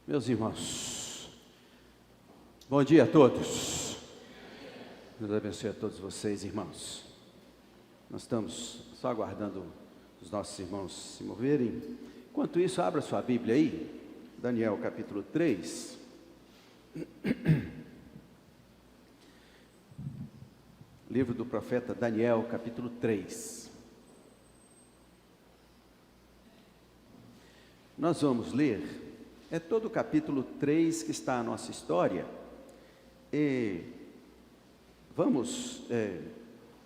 Meus irmãos, bom dia a todos. Deus abençoe a todos vocês, irmãos. Nós estamos só aguardando os nossos irmãos se moverem. Enquanto isso, abra sua Bíblia aí, Daniel capítulo 3. Livro do profeta Daniel, capítulo 3. Nós vamos ler, é todo o capítulo 3 que está a nossa história, e vamos,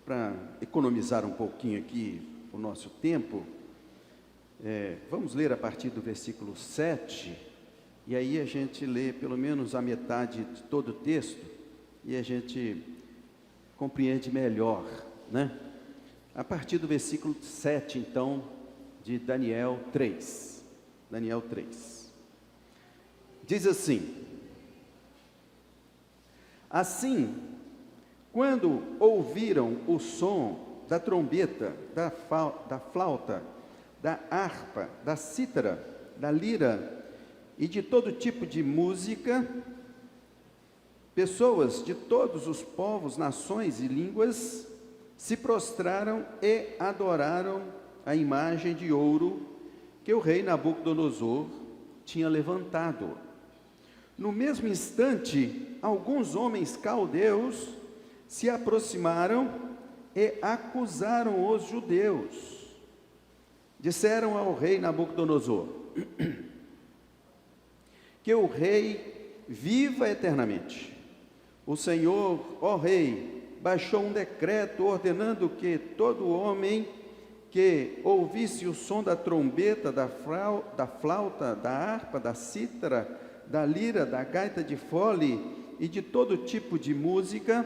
para economizar um pouquinho aqui o nosso tempo, vamos ler a partir do versículo 7, e aí a gente lê pelo menos a metade de todo o texto, e a gente compreende melhor, né? A partir do versículo 7, então, de Daniel 3. Daniel 3. Diz assim: Assim, quando ouviram o som da trombeta, da flauta, da harpa, da cítara, da lira e de todo tipo de música, pessoas de todos os povos, nações e línguas se prostraram e adoraram a imagem de ouro que o rei Nabucodonosor tinha levantado. No mesmo instante, alguns homens caldeus se aproximaram e acusaram os judeus. Disseram ao rei Nabucodonosor que o rei viva eternamente. O Senhor, ó rei, baixou um decreto ordenando que todo homem que ouvisse o som da trombeta, da flauta, da harpa, da cítara, da lira, da gaita de fole e de todo tipo de música,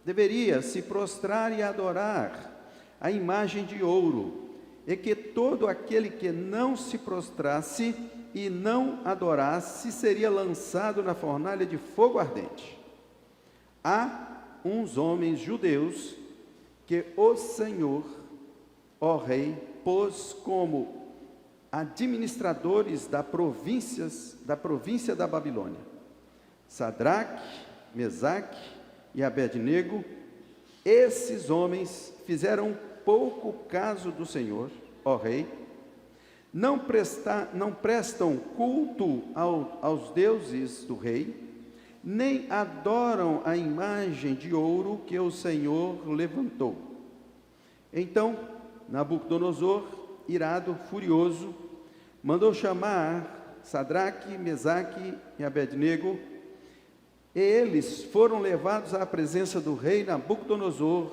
deveria se prostrar e adorar a imagem de ouro, e que todo aquele que não se prostrasse e não adorasse seria lançado na fornalha de fogo ardente. Há uns homens judeus que o Senhor, ó rei, pôs como administradores da província da Babilônia: Sadraque, Mesaque e Abednego. Esses homens fizeram pouco caso do Senhor, ó rei, não prestam culto aos deuses do rei, nem adoram a imagem de ouro que o Senhor levantou. Então Nabucodonosor, irado, furioso, mandou chamar Sadraque, Mesaque e Abednego, e eles foram levados à presença do rei Nabucodonosor.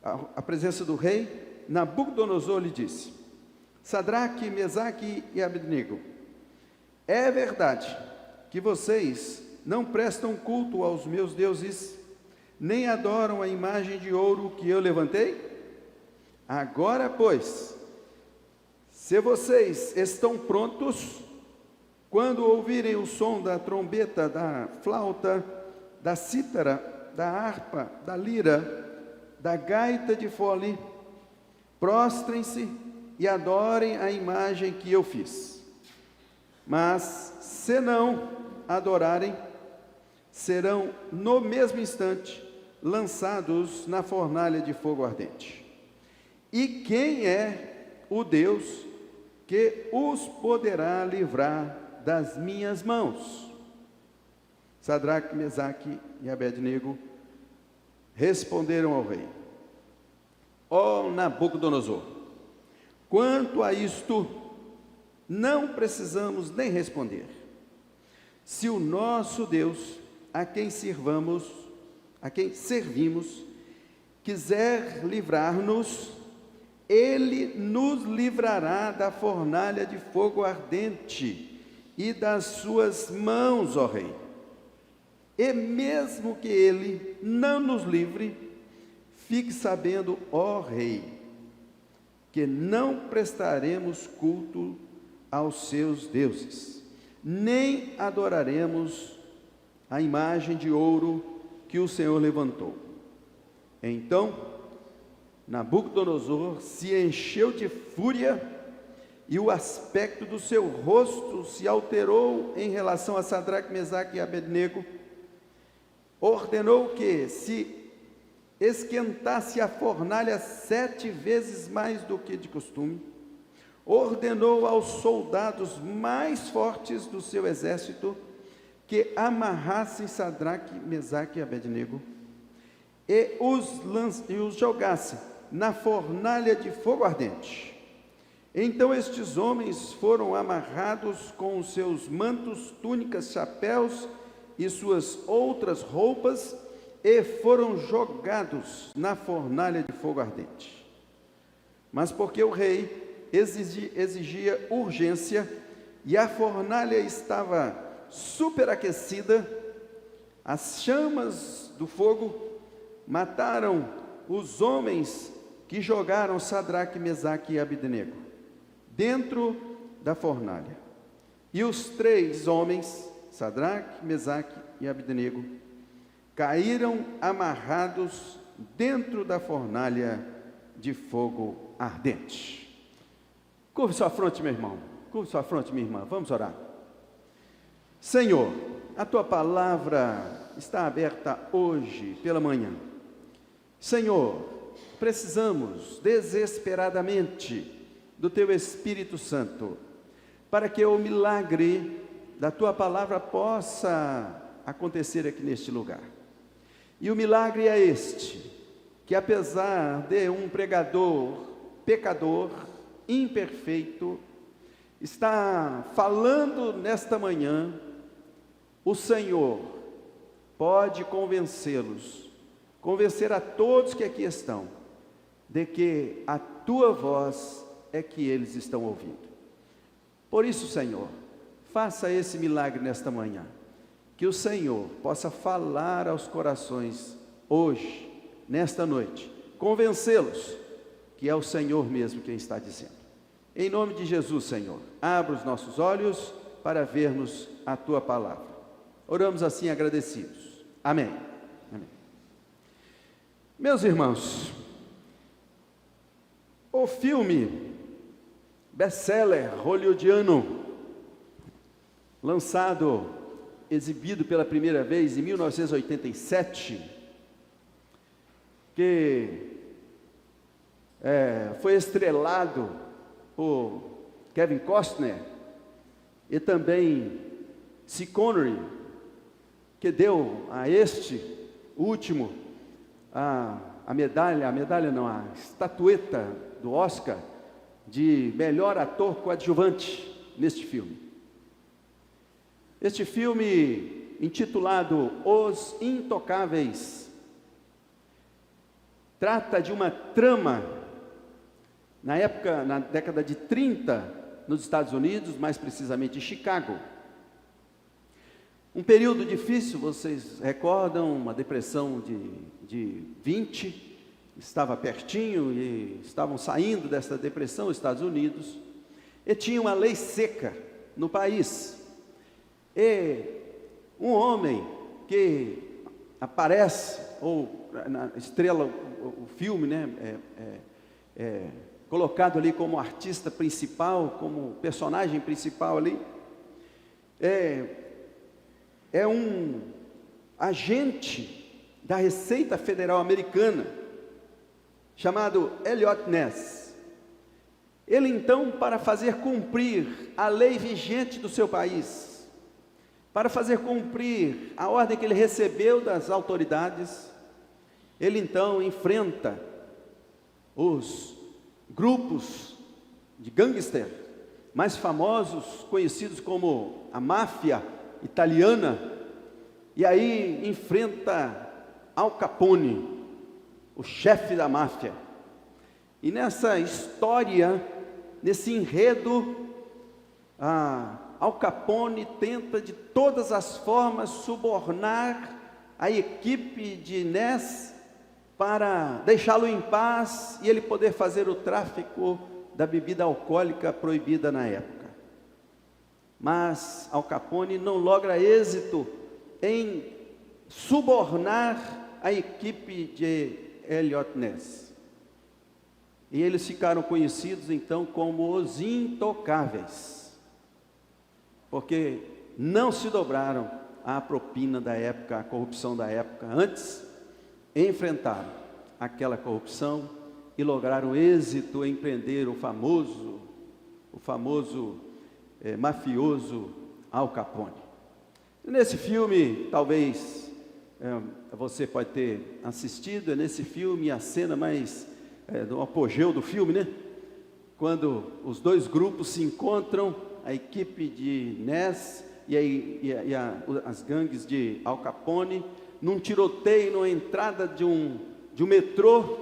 À presença do rei, Nabucodonosor lhe disse: Sadraque, Mesaque e Abednego, é verdade que vocês não prestam culto aos meus deuses, nem adoram a imagem de ouro que eu levantei? Agora, pois, se vocês estão prontos, quando ouvirem o som da trombeta, da flauta, da cítara, da harpa, da lira, da gaita de fole, prostrem-se e adorem a imagem que eu fiz. Mas, se não adorarem, serão no mesmo instante lançados na fornalha de fogo ardente. E quem é o Deus que os poderá livrar das minhas mãos? Sadraque, Mesaque e Abednego responderam ao rei: Ó Nabucodonosor, quanto a isto, não precisamos nem responder. Se o nosso Deus, a quem servimos, quiser livrar-nos, Ele nos livrará da fornalha de fogo ardente e das suas mãos, ó rei. E mesmo que Ele não nos livre, fique sabendo, ó rei, que não prestaremos culto aos seus deuses, nem adoraremos a imagem de ouro que o Senhor levantou. Então Nabucodonosor se encheu de fúria e o aspecto do seu rosto se alterou em relação a Sadraque, Mesaque e Abednego, ordenou que se esquentasse a fornalha 7 vezes mais do que de costume, ordenou aos soldados mais fortes do seu exército que amarrassem Sadraque, Mesaque e Abednego e os jogassem na fornalha de fogo ardente. Então estes homens foram amarrados com os seus mantos, túnicas, chapéus e suas outras roupas e foram jogados na fornalha de fogo ardente. Mas porque o rei exigia urgência e a fornalha estava superaquecida, as chamas do fogo mataram os homens que jogaram Sadraque, Mesaque e Abednego dentro da fornalha. E os 3 homens, Sadraque, Mesaque e Abednego, caíram amarrados dentro da fornalha de fogo ardente. Curve sua fronte, meu irmão. Curve sua fronte, minha irmã. Vamos orar. Senhor, a tua palavra está aberta hoje pela manhã. Senhor, precisamos desesperadamente do teu Espírito Santo para que o milagre da tua palavra possa acontecer aqui neste lugar. E o milagre é este, que apesar de um pregador pecador, imperfeito, está falando nesta manhã, o Senhor pode convencê-los, convencer a todos que aqui estão, de que a tua voz é que eles estão ouvindo. Por isso, Senhor, faça esse milagre nesta manhã, que o Senhor possa falar aos corações hoje, nesta noite, convencê-los que é o Senhor mesmo quem está dizendo. Em nome de Jesus, Senhor, abra os nossos olhos para vermos a tua palavra. Oramos assim agradecidos. Amém. Amém. Meus irmãos, o filme best-seller hollywoodiano, exibido pela primeira vez em 1987, que foi estrelado por Kevin Costner e também Sean Connery, que deu a este último a estatueta do Oscar de melhor ator coadjuvante neste filme. Este filme, intitulado Os Intocáveis, trata de uma trama na década de 30, nos Estados Unidos, mais precisamente em Chicago. Um período difícil, vocês recordam, uma depressão de 20, estava pertinho e estavam saindo dessa depressão os Estados Unidos, e tinha uma lei seca no país. E um homem que aparece, ou na estrela, o filme, né, colocado ali como artista principal, como personagem principal ali, é um agente da Receita Federal Americana, chamado Eliot Ness. Ele então, para fazer cumprir a lei vigente do seu país, para fazer cumprir a ordem que ele recebeu das autoridades, ele então enfrenta os grupos de gangster mais famosos, conhecidos como a máfia italiana, e aí enfrenta Al Capone, o chefe da máfia. E nessa história, nesse enredo, Al Capone tenta de todas as formas subornar a equipe de Ness para deixá-lo em paz e ele poder fazer o tráfico da bebida alcoólica proibida na época. Mas Al Capone não logra êxito em subornar a equipe de Eliot Ness. e eles ficaram conhecidos então como os intocáveis, porque não se dobraram à propina da época, à corrupção da época. Antes, enfrentaram aquela corrupção e lograram êxito em prender o famoso mafioso Al Capone. Nesse filme, talvez você pode ter assistido, é nesse filme a cena mais do apogeu do filme, né? Quando os dois grupos se encontram, a equipe de Ness as gangues de Al Capone, num tiroteio na entrada de um metrô,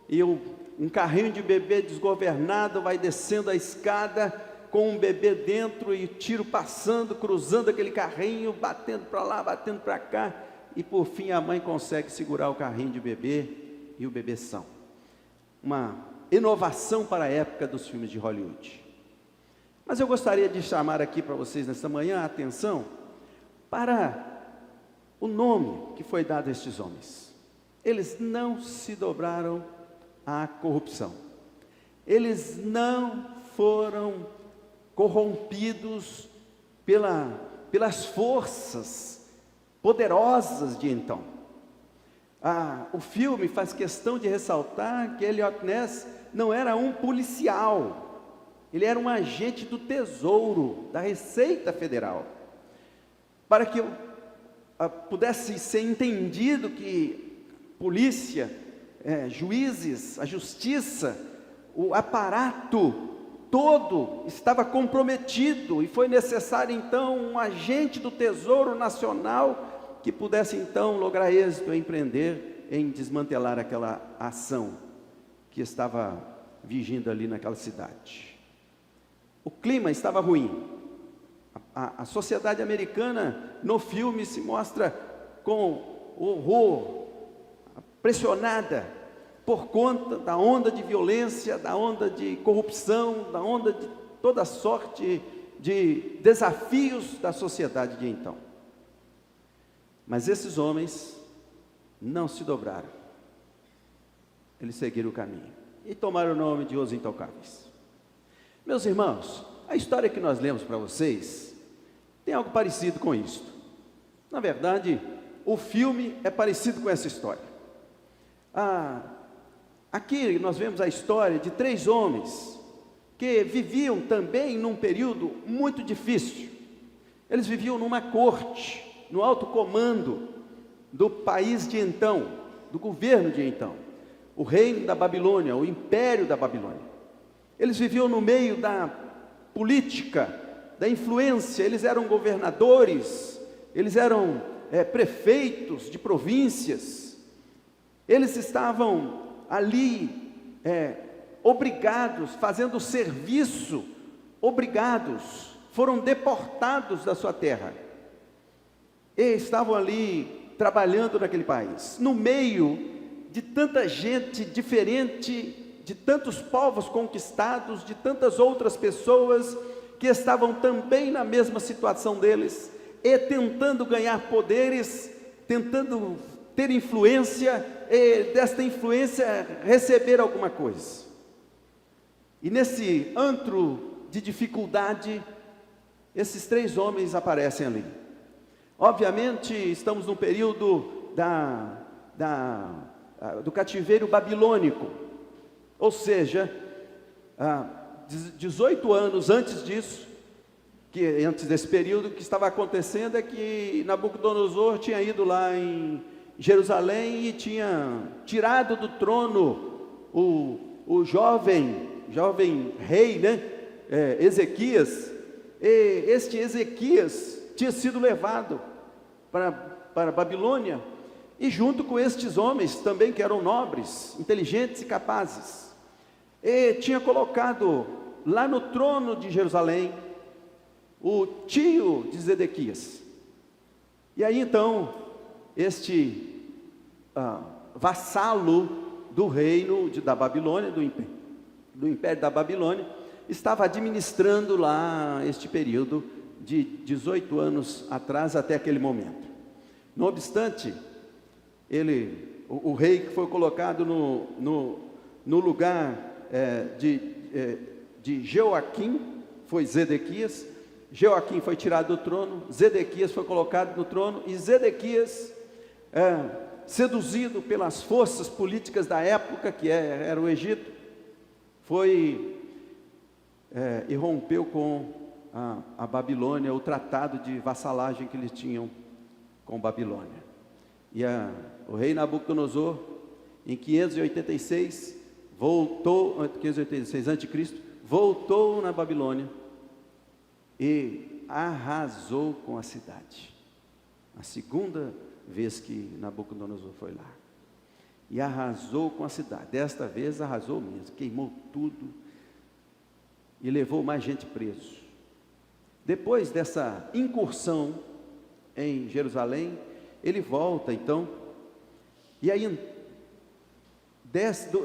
e um carrinho de bebê desgovernado vai descendo a escada com um bebê dentro, e tiro passando, cruzando aquele carrinho, batendo para lá, batendo para cá, e por fim a mãe consegue segurar o carrinho de bebê e o bebê são. Uma inovação para a época dos filmes de Hollywood. Mas eu gostaria de chamar aqui para vocês nesta manhã a atenção para o nome que foi dado a estes homens. Eles não se dobraram à corrupção. Eles não foram corrompidos pelas forças poderosas de então. O filme faz questão de ressaltar que Eliot Ness não era um policial, ele era um agente do Tesouro, da Receita Federal. Para que pudesse ser entendido que polícia, juízes, a justiça, o aparato todo estava comprometido, e foi necessário então um agente do Tesouro Nacional que pudesse então lograr êxito em prender, em desmantelar aquela ação que estava vigindo ali naquela cidade. O clima estava ruim. A sociedade americana no filme se mostra com horror, pressionada por conta da onda de violência, da onda de corrupção, da onda de toda sorte de desafios da sociedade de então. Mas esses homens não se dobraram. Eles seguiram o caminho e tomaram o nome de Os Intocáveis. Meus irmãos, a história que nós lemos para vocês tem algo parecido com isto. Na verdade, o filme é parecido com essa história. Aqui nós vemos a história de 3 homens que viviam também num período muito difícil. Eles viviam numa corte, no alto comando do país de então, do governo de então, o reino da Babilônia, o império da Babilônia. Eles viviam no meio da política, da influência. Eles eram governadores, eles eram prefeitos de províncias. Eles estavam ali obrigados, fazendo serviço, foram deportados da sua terra, e estavam ali trabalhando naquele país, no meio de tanta gente diferente, de tantos povos conquistados, de tantas outras pessoas que estavam também na mesma situação deles, e tentando ganhar poderes, tentando ter influência, e desta influência receber alguma coisa. E nesse antro de dificuldade, esses 3 homens aparecem ali. Obviamente estamos no período do cativeiro babilônico, ou seja, 18 anos antes disso, antes desse período, que estava acontecendo é que Nabucodonosor tinha ido lá em Jerusalém e tinha tirado do trono o jovem rei, né? Ezequias. E este Ezequias tinha sido levado para a Babilônia, e junto com estes homens também, que eram nobres, inteligentes e capazes, e tinha colocado lá no trono de Jerusalém o tio de Zedequias. E aí então este vassalo do reino da Babilônia, do império da Babilônia, estava administrando lá este período de 18 anos atrás até aquele momento. Não obstante, o rei que foi colocado no lugar de Joaquim foi Zedequias. Joaquim foi tirado do trono, Zedequias foi colocado no trono, e Zedequias, seduzido pelas forças políticas da época, que era o Egito, foi e rompeu com a Babilônia, o tratado de vassalagem que eles tinham com Babilônia. E o rei Nabucodonosor, em 586, voltou, 586 a.C., voltou na Babilônia e arrasou com a cidade. A segunda vez que Nabucodonosor foi lá. E arrasou com a cidade. Desta vez arrasou mesmo, queimou tudo e levou mais gente preso. Depois dessa incursão em Jerusalém, ele volta então, e aí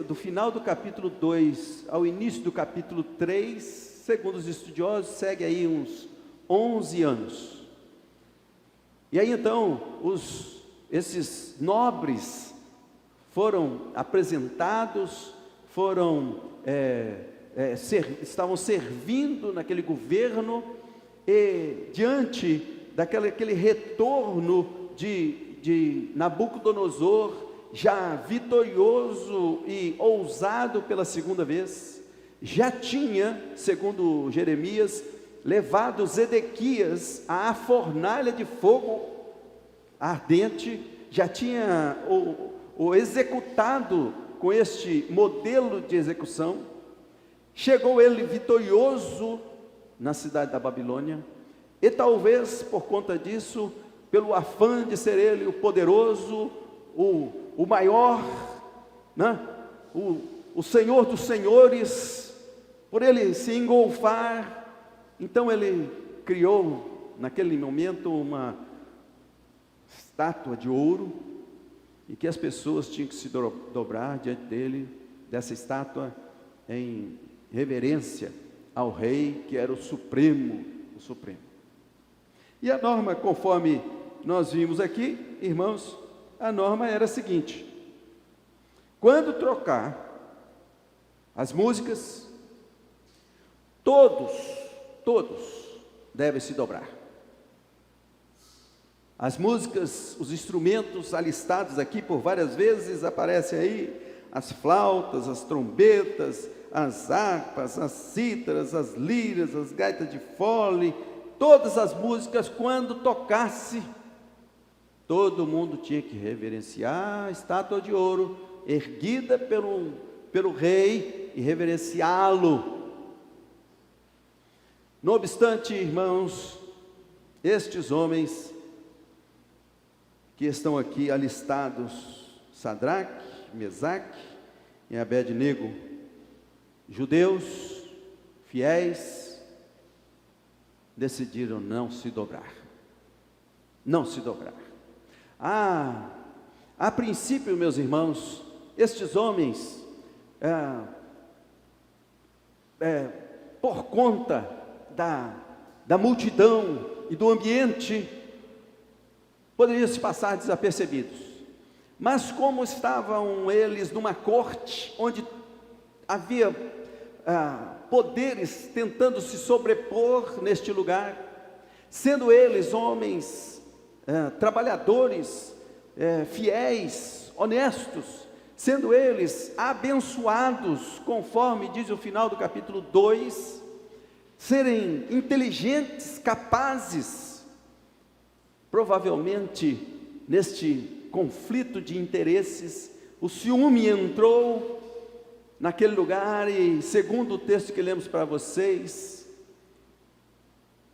do final do capítulo 2 ao início do capítulo 3, segundo os estudiosos, segue aí uns 11 anos. E aí então, esses nobres foram apresentados, estavam servindo naquele governo, e diante daquele retorno de Nabucodonosor, já vitorioso e ousado pela segunda vez, já tinha, segundo Jeremias, levado Zedequias à fornalha de fogo ardente, já tinha o executado com este modelo de execução. Chegou ele vitorioso na cidade da Babilônia, e talvez por conta disso, pelo afã de ser ele o poderoso, o maior, né? o Senhor dos senhores, por ele se engolfar, então ele criou naquele momento uma estátua de ouro, e que as pessoas tinham que se dobrar diante dele, dessa estátua, em reverência ao rei, que era o supremo. E a norma, conforme nós vimos aqui, irmãos, a norma era a seguinte: quando trocar as músicas, todos devem se dobrar. As músicas, os instrumentos alistados aqui por várias vezes, aparecem aí as flautas, as trombetas, as harpas, as cítaras, as liras, as gaitas de fole, todas as músicas, quando tocasse, todo mundo tinha que reverenciar a estátua de ouro, erguida pelo rei, e reverenciá-lo. Não obstante, irmãos, estes homens que estão aqui alistados, Sadraque, Mesaque e Abed-nego, judeus, fiéis, decidiram não se dobrar. A princípio, meus irmãos, estes homens, por conta da multidão e do ambiente, poderiam se passar desapercebidos. Mas como estavam eles numa corte, onde havia poderes tentando se sobrepor neste lugar, sendo eles homens trabalhadores, fiéis, honestos, sendo eles abençoados, conforme diz o final do capítulo 2, serem inteligentes, capazes, provavelmente neste conflito de interesses, o ciúme entrou naquele lugar, e segundo o texto que lemos para vocês,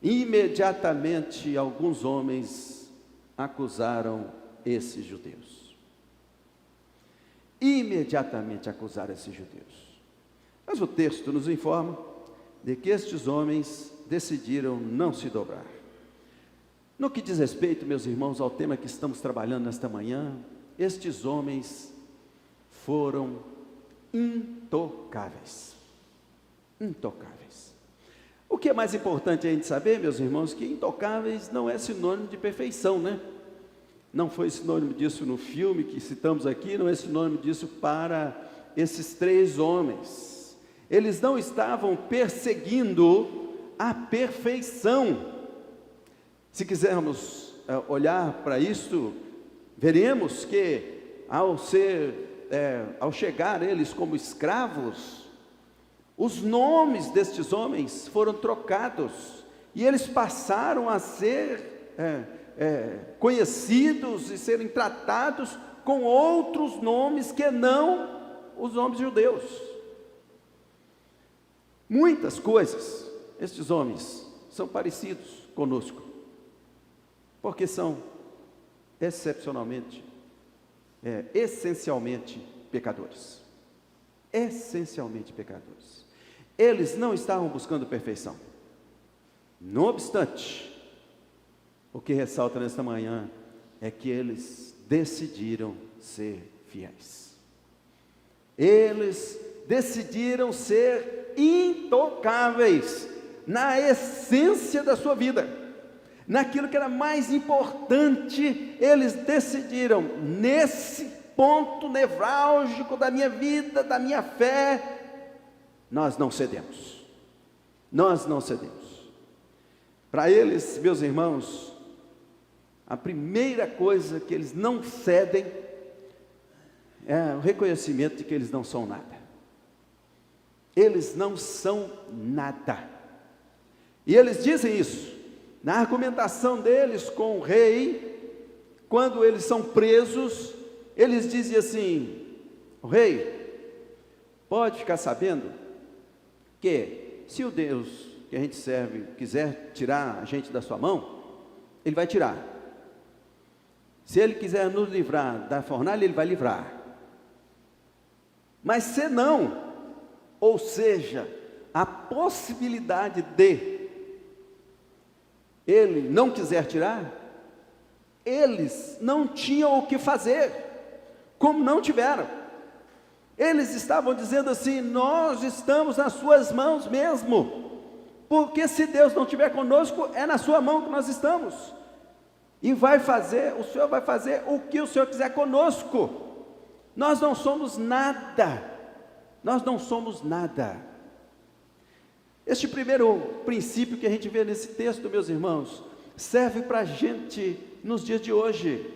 imediatamente alguns homens acusaram esses judeus. Mas o texto nos informa de que estes homens decidiram não se dobrar. No que diz respeito, meus irmãos, ao tema que estamos trabalhando nesta manhã, estes homens foram intocáveis. O que é mais importante a gente saber, meus irmãos, que intocáveis não é sinônimo de perfeição, né? Não foi sinônimo disso no filme que citamos aqui, não é sinônimo disso para esses três homens. Eles não estavam perseguindo a perfeição. Se quisermos olhar para isso, veremos que ao chegar eles como escravos, os nomes destes homens foram trocados, e eles passaram a ser conhecidos e serem tratados com outros nomes que não os nomes judeus. Muitas coisas, estes homens são parecidos conosco, porque são essencialmente pecadores. Essencialmente pecadores. Eles não estavam buscando perfeição. Não obstante, o que ressalta nesta manhã é que eles decidiram ser fiéis. Eles decidiram ser intocáveis na essência da sua vida, naquilo que era mais importante. Eles decidiram: nesse ponto nevrálgico da minha vida, da minha fé, nós não cedemos. Nós não cedemos. Para eles, meus irmãos, a primeira coisa que eles não cedem é o reconhecimento de que eles não são nada. Eles não são nada. E eles dizem isso na argumentação deles com o rei. Quando eles são presos, eles dizem assim: o rei pode ficar sabendo que se o Deus que a gente serve quiser tirar a gente da sua mão, ele vai tirar. Se ele quiser nos livrar da fornalha, ele vai livrar. Mas se não, ou seja, a possibilidade de ele não quiser tirar, eles não tinham o que fazer, como não tiveram. Eles estavam dizendo assim: nós estamos nas suas mãos mesmo, porque se Deus não estiver conosco, é na sua mão que nós estamos, e o Senhor vai fazer o que o Senhor quiser conosco. Nós não somos nada, nós não somos nada. Este primeiro princípio que a gente vê nesse texto, meus irmãos, serve para a gente nos dias de hoje.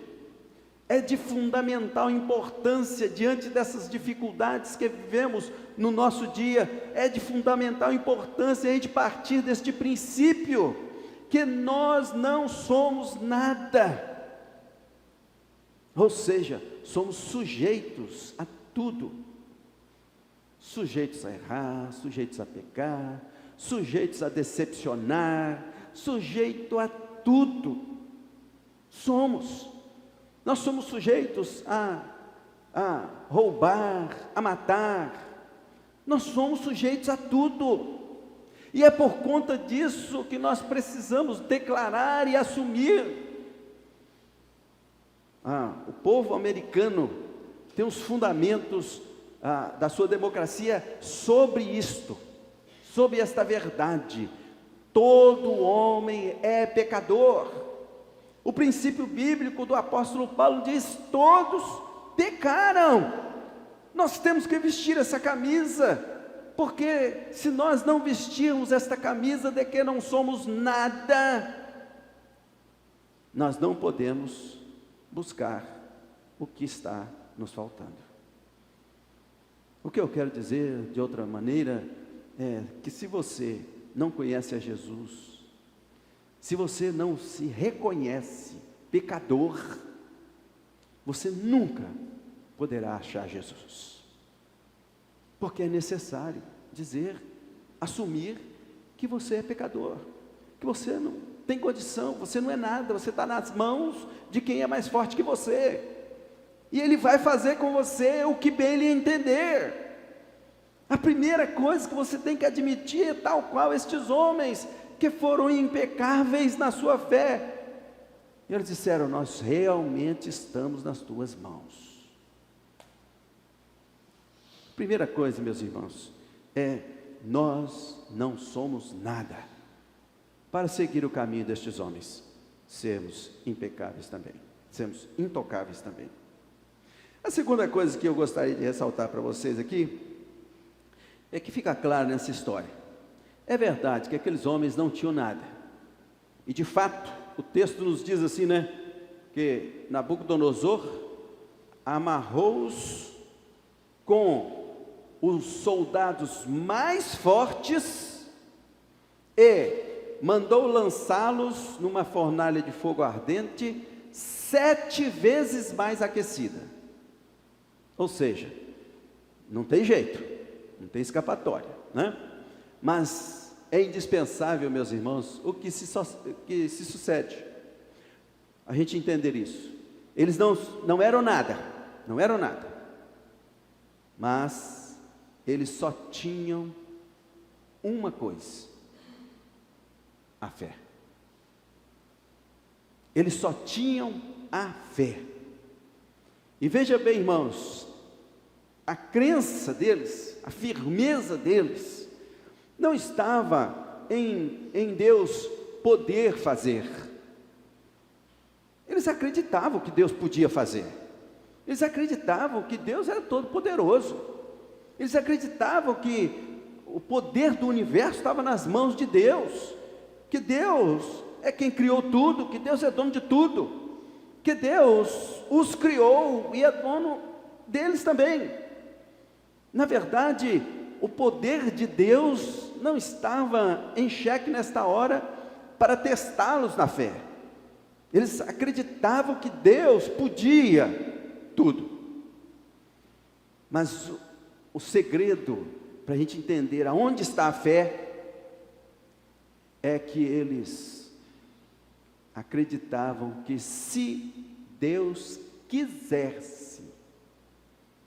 É de fundamental importância diante dessas dificuldades que vivemos no nosso dia. É de fundamental importância a gente partir deste princípio, que nós não somos nada. Ou seja, somos sujeitos a tudo. Sujeitos a errar, sujeitos a pecar, sujeitos a decepcionar, sujeito a tudo. Nós somos sujeitos a roubar, a matar. Nós somos sujeitos a tudo. E é por conta disso que nós precisamos declarar e assumir. O povo americano tem os fundamentos da sua democracia sobre isto, sobre esta verdade: todo homem é pecador. O princípio bíblico do apóstolo Paulo diz: todos pecaram. Nós temos que vestir essa camisa, porque se nós não vestirmos esta camisa de que não somos nada, nós não podemos buscar o que está nos faltando. O que eu quero dizer de outra maneira é que se você não conhece a Jesus, se você não se reconhece pecador, você nunca poderá achar Jesus, porque é necessário assumir que você é pecador, que você não tem condição, você não é nada, você está nas mãos de quem é mais forte que você, e Ele vai fazer com você o que bem Ele entender. A primeira coisa que você tem que admitir, tal qual estes homens que foram impecáveis na sua fé, eles disseram: nós realmente estamos nas tuas mãos. Primeira coisa, meus irmãos, nós não somos nada para seguir o caminho destes homens, sermos impecáveis também, sermos intocáveis também. A segunda coisa que eu gostaria de ressaltar para vocês aqui é que fica claro nessa história. É verdade que aqueles homens não tinham nada. E de fato, o texto nos diz assim, né? Que Nabucodonosor amarrou-os com os soldados mais fortes e mandou lançá-los numa fornalha de fogo ardente 7 vezes mais aquecida. Ou seja, não tem jeito, não tem escapatória, né? Mas é indispensável, meus irmãos, o que se sucede, a gente entender isso. Eles não eram nada, mas eles só tinham uma coisa: a fé. Eles só tinham a fé. E veja bem, irmãos, a crença deles, a firmeza deles, não estava em Deus poder fazer. Eles acreditavam que Deus podia fazer. Eles acreditavam que Deus era todo poderoso. Eles acreditavam que o poder do universo estava nas mãos de Deus, que Deus é quem criou tudo, que Deus é dono de tudo, que Deus os criou e é dono deles também. Na verdade, o poder de Deus não estava em xeque nesta hora para testá-los na fé. Eles acreditavam que Deus podia tudo. Mas o segredo para a gente entender aonde está a fé é que eles acreditavam que se Deus quisesse,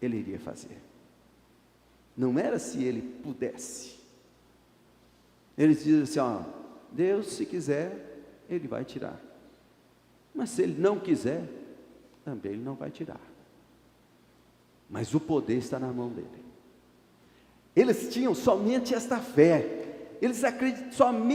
Ele iria fazer. Não era se Ele pudesse. Eles dizem assim, ó, Deus se quiser, Ele vai tirar. Mas se Ele não quiser, também Ele não vai tirar. Mas o poder está na mão dEle. Eles tinham somente esta fé. Eles acreditavam,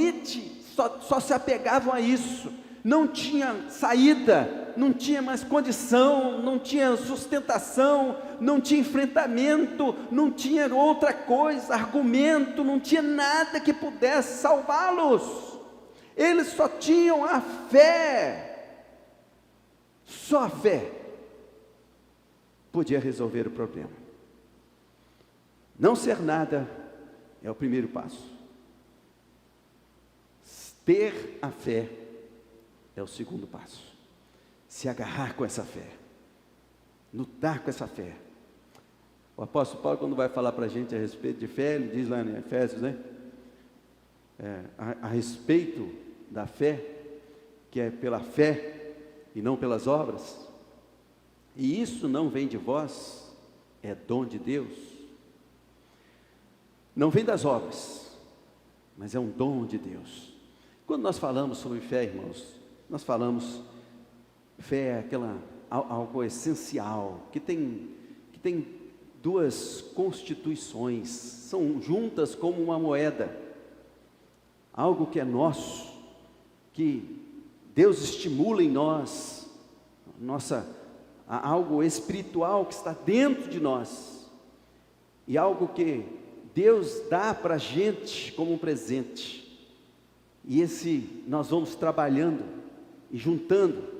só se apegavam a isso. Não tinha saída, não tinha mais condição, não tinha sustentação, não tinha enfrentamento, não tinha outra coisa, argumento, não tinha nada que pudesse salvá-los. Eles só tinham a fé. Só a fé podia resolver o problema. Não ser nada é o primeiro passo. Ter a fé é o segundo passo. Se agarrar com essa fé, lutar com essa fé. O apóstolo Paulo, quando vai falar para a gente a respeito de fé, ele diz lá em Efésios, né? A respeito da fé, que é pela fé e não pelas obras, e isso não vem de vós, é dom de Deus. Não vem das obras, mas é um dom de Deus. Quando nós falamos sobre fé, irmãos, nós falamos, fé é algo essencial, que tem duas constituições, são juntas como uma moeda, algo que é nosso, que Deus estimula em nós, algo espiritual que está dentro de nós, e algo que Deus dá para a gente como um presente, e nós vamos trabalhando e juntando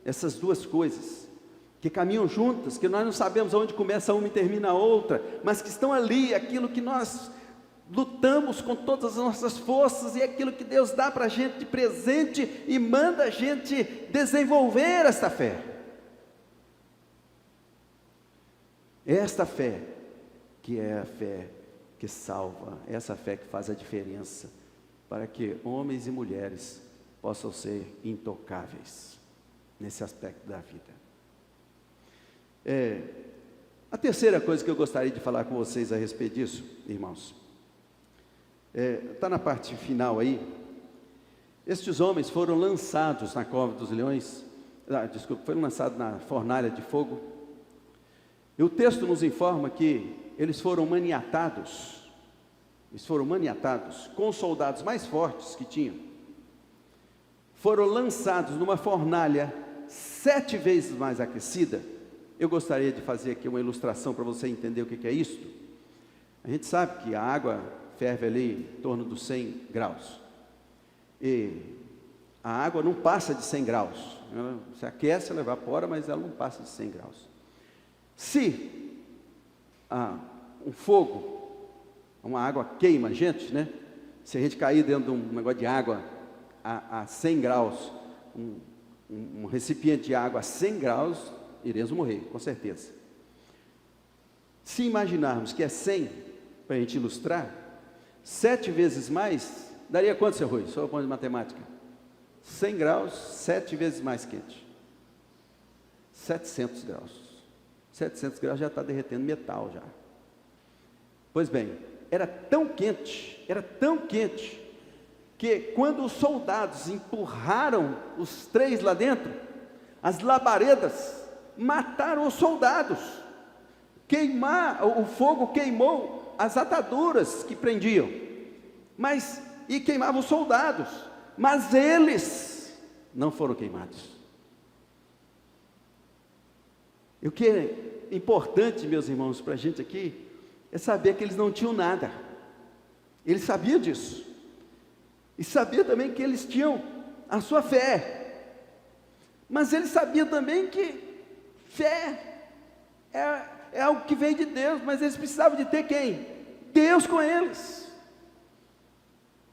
essas duas coisas, que caminham juntas, que nós não sabemos aonde começa uma e termina a outra, mas que estão ali, aquilo que nós lutamos com todas as nossas forças, e aquilo que Deus dá para a gente de presente, e manda a gente desenvolver esta fé. Esta fé, que é a fé que salva, essa fé que faz a diferença, para que homens e mulheres possam ser intocáveis nesse aspecto da vida. A terceira coisa que eu gostaria de falar com vocês a respeito disso, irmãos, está na parte final aí. Estes homens foram lançados na cova dos leões, foram lançados na fornalha de fogo, e o texto nos informa que eles foram maniatados com os soldados mais fortes que tinham, foram lançados numa fornalha 7 vezes mais aquecida. Eu gostaria de fazer aqui uma ilustração para você entender o que é isso. A gente sabe que a água ferve ali em torno dos 100 graus. E a água não passa de 100 graus. Ela se aquece, ela evapora, mas ela não passa de 100 graus. Se um fogo, uma água queima a gente, né? Se a gente cair dentro de um negócio de água a 100 graus, um recipiente de água a 100 graus, iremos morrer, com certeza. Se imaginarmos que é 100, para a gente ilustrar, 7 vezes mais, daria quanto, seu Rui? Só o ponto de matemática. 100 graus, 7 vezes mais quente. 700 graus. 700 graus já está derretendo metal já. Pois bem, era tão quente, que quando os soldados empurraram os 3 lá dentro, as labaredas mataram os soldados. O fogo queimou as ataduras que prendiam, e queimava os soldados, mas eles não foram queimados. E o que é importante, meus irmãos, para a gente aqui, é saber que eles não tinham nada. Eles sabiam disso, e sabia também que eles tinham a sua fé, mas eles sabiam também que fé é algo que vem de Deus, mas eles precisavam de ter quem? Deus com eles.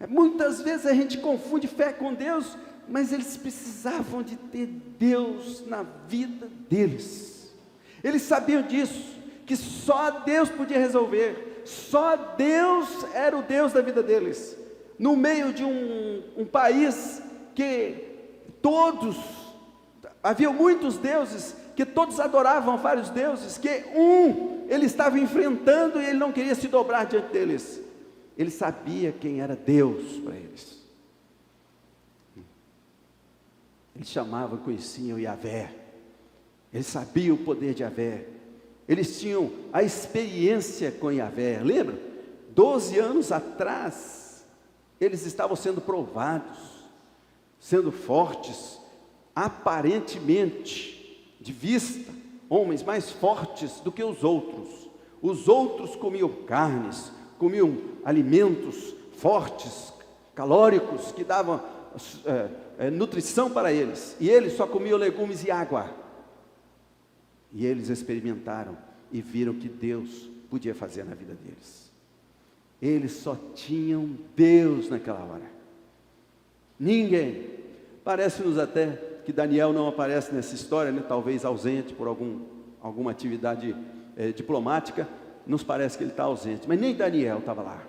Muitas vezes a gente confunde fé com Deus, mas eles precisavam de ter Deus na vida deles. Eles sabiam disso, que só Deus podia resolver, só Deus era o Deus da vida deles. No meio de um país que havia muitos deuses, que todos adoravam vários deuses, que ele estava enfrentando e ele não queria se dobrar diante deles. Ele sabia quem era Deus para eles. Eles chamavam, conheciam Yahvé. Eles sabiam o poder de Yahvé. Eles tinham a experiência com Yahvé. Lembra? 12 anos atrás, eles estavam sendo provados, sendo fortes, aparentemente, de vista, homens mais fortes do que os outros. Os outros comiam carnes, comiam alimentos fortes, calóricos, que davam nutrição para eles, e eles só comiam legumes e água. E eles experimentaram e viram que Deus podia fazer na vida deles. Eles só tinham Deus naquela hora, ninguém. Parece-nos até que Daniel não aparece nessa história, né? Talvez ausente por alguma atividade diplomática, nos parece que ele está ausente, mas nem Daniel estava lá.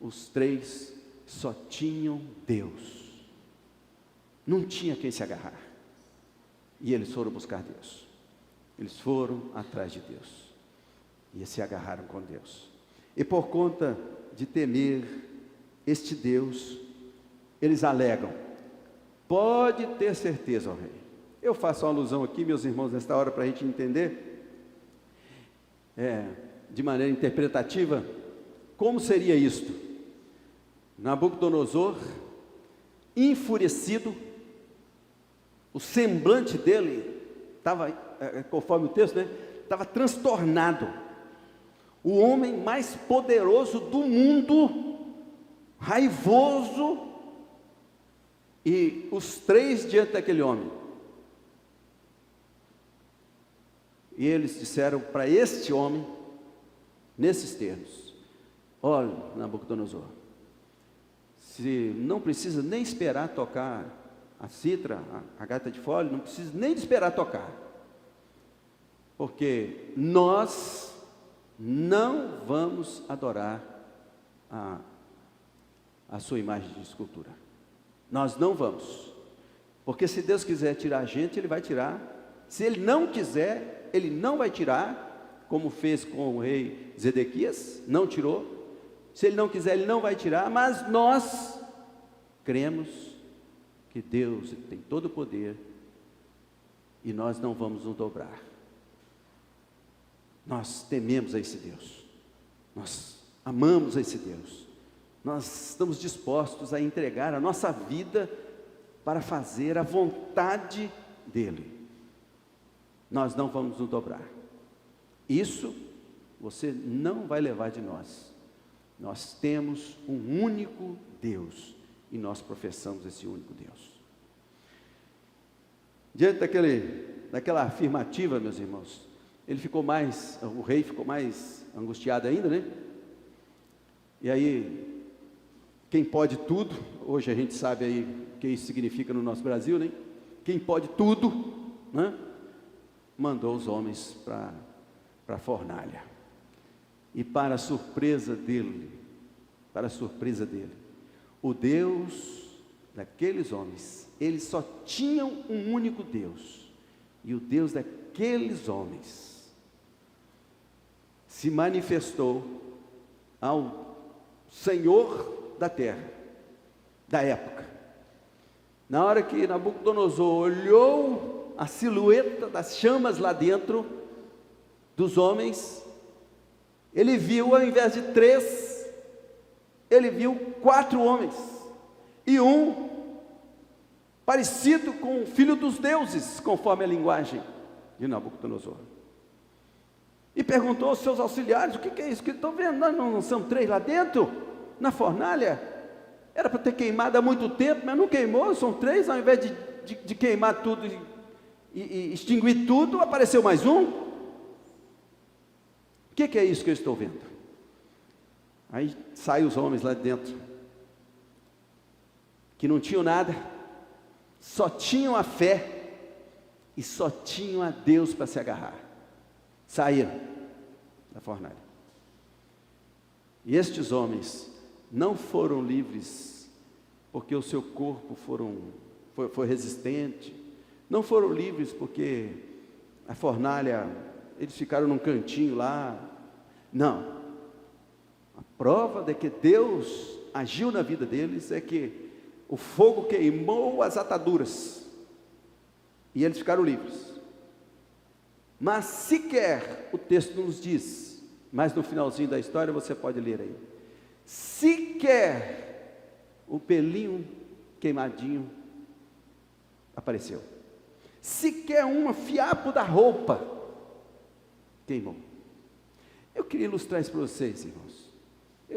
Os 3 só tinham Deus, não tinha quem se agarrar, e eles foram buscar Deus, eles foram atrás de Deus, e se agarraram com Deus, e por conta de temer este Deus, eles alegam: pode ter certeza, ó rei. Eu faço uma alusão aqui, meus irmãos, nesta hora, para a gente entender, de maneira interpretativa, como seria isto. Nabucodonosor, enfurecido, o semblante dele estava, conforme o texto, né, estava transtornado. O homem mais poderoso do mundo, raivoso, e os 3 diante daquele homem. E eles disseram para este homem, nesses termos: olha, Nabucodonosor, se não precisa nem esperar tocar a citra, a gaita de fole, não precisa nem de esperar tocar, porque nós não vamos adorar a sua imagem de escultura. Nós não vamos, porque se Deus quiser tirar a gente, Ele vai tirar. Se Ele não quiser, Ele não vai tirar, como fez com o rei Zedequias, não tirou. Se Ele não quiser, Ele não vai tirar, mas nós cremos que Deus tem todo o poder, e nós não vamos nos dobrar. Nós tememos a esse Deus, nós amamos a esse Deus, nós estamos dispostos a entregar a nossa vida para fazer a vontade dEle. Nós não vamos nos dobrar. Isso você não vai levar de nós. Nós temos um único Deus e nós professamos esse único Deus. Diante daquela afirmativa, meus irmãos, o rei ficou mais angustiado ainda, né? E aí, quem pode tudo, hoje a gente sabe aí o que isso significa no nosso Brasil, né? Quem pode tudo, né? Mandou os homens para a fornalha. E para a surpresa dele, o Deus daqueles homens, eles só tinham um único Deus, e o Deus daqueles homens se manifestou ao Senhor da terra, da época. Na hora que Nabucodonosor olhou a silhueta das chamas lá dentro dos homens, ele viu, ao invés de 3, ele viu 4 homens, e um parecido com o filho dos deuses, conforme a linguagem de Nabucodonosor. E perguntou aos seus auxiliares: o que é isso que estão vendo? Não são 3 lá dentro, na fornalha? Era para ter queimado há muito tempo, mas não queimou, são 3, ao invés de queimar tudo e extinguir tudo, apareceu mais um. O que é isso que eu estou vendo? Aí saem os homens lá de dentro, que não tinham nada, só tinham a fé e só tinham a Deus para se agarrar. Saíram da fornalha. E estes homens não foram livres porque o seu corpo foi resistente, não foram livres porque a fornalha, eles ficaram num cantinho lá. Não, a prova de que Deus agiu na vida deles é que o fogo queimou as ataduras e eles ficaram livres. Mas sequer, o texto nos diz, mas no finalzinho da história você pode ler aí, sequer o pelinho queimadinho apareceu, sequer um fiapo da roupa queimou. Eu queria ilustrar isso para vocês, irmãos.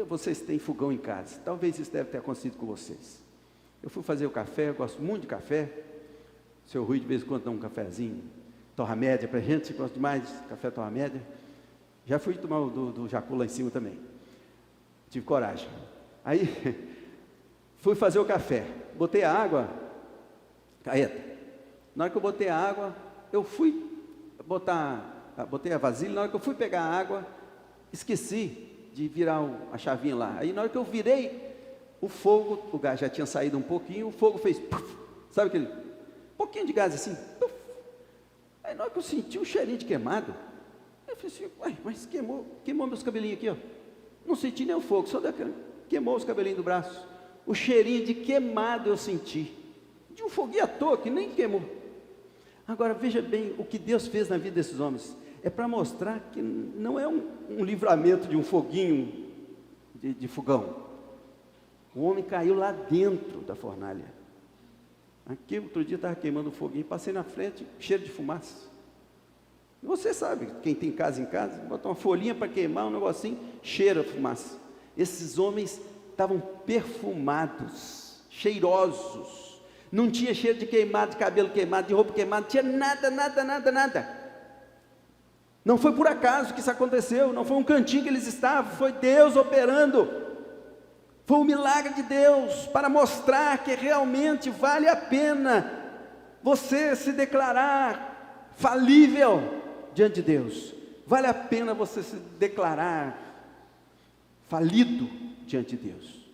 Vocês têm fogão em casa, talvez isso deve ter acontecido com vocês. Eu fui fazer o café, eu gosto muito de café. O seu Rui de vez em quando dá um cafezinho torra média para a gente, gosto demais de café torra média. Já fui tomar o do Jacu lá em cima também, tive coragem. Aí fui fazer o café, botei a água, Caeta, na hora que eu botei a água, eu fui botei a vasilha, na hora que eu fui pegar a água, esqueci de virar a chavinha lá. Aí na hora que eu virei, o fogo, o gás já tinha saído um pouquinho, o fogo fez, puff, sabe aquele pouquinho de gás assim, puff. Aí na hora que eu senti um cheirinho de queimado, eu falei assim: uai, mas queimou meus cabelinhos aqui, ó. Não senti nem o fogo, só queimou os cabelinhos do braço. O cheirinho de queimado eu senti, de um foguinho à toa que nem queimou. Agora veja bem o que Deus fez na vida desses homens. É para mostrar que não é um livramento de um foguinho de fogão. O homem caiu lá dentro da fornalha. Aqui outro dia estava queimando um foguinho, passei na frente, cheiro de fumaça. Você sabe, quem tem casa em casa, bota uma folhinha para queimar, um negocinho, cheira a fumaça. Esses homens estavam perfumados, cheirosos. Não tinha cheiro de queimado, de cabelo queimado, de roupa queimada, não tinha nada. Não foi por acaso que isso aconteceu, não foi um cantinho que eles estavam, foi Deus operando. Foi um milagre de Deus para mostrar que realmente vale a pena você se declarar falível diante de Deus. Vale a pena você se declarar falido diante de Deus.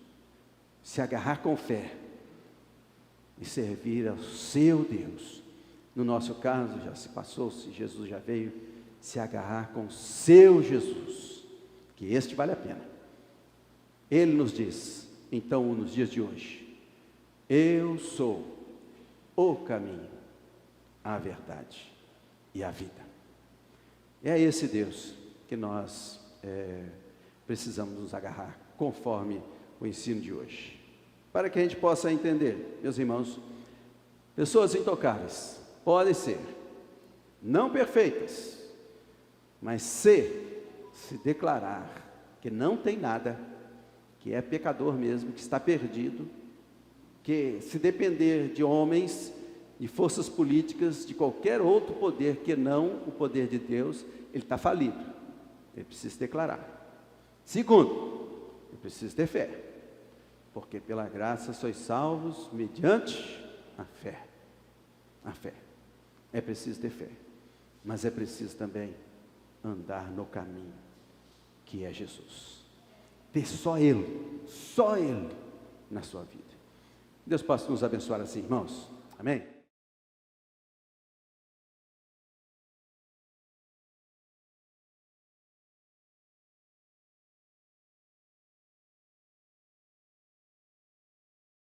Se agarrar com fé e servir ao seu Deus. No nosso caso, já se passou, se Jesus já veio, se agarrar com o seu Jesus, que este vale a pena. Ele nos diz, então, nos dias de hoje: eu sou o caminho, a verdade e a vida. É a esse Deus que nós precisamos nos agarrar, conforme o ensino de hoje, para que a gente possa entender, meus irmãos, pessoas intocáveis podem ser, não perfeitas, mas ser se declarar que não tem nada, que é pecador mesmo, que está perdido, que se depender de homens, de forças políticas, de qualquer outro poder que não o poder de Deus, ele está falido. Ele precisa se declarar. Segundo, ele precisa ter fé, porque pela graça sois salvos mediante a fé. A fé. É preciso ter fé, mas é preciso também andar no caminho que é Jesus. Ter só Ele na sua vida. Deus possa nos abençoar assim, irmãos. Amém?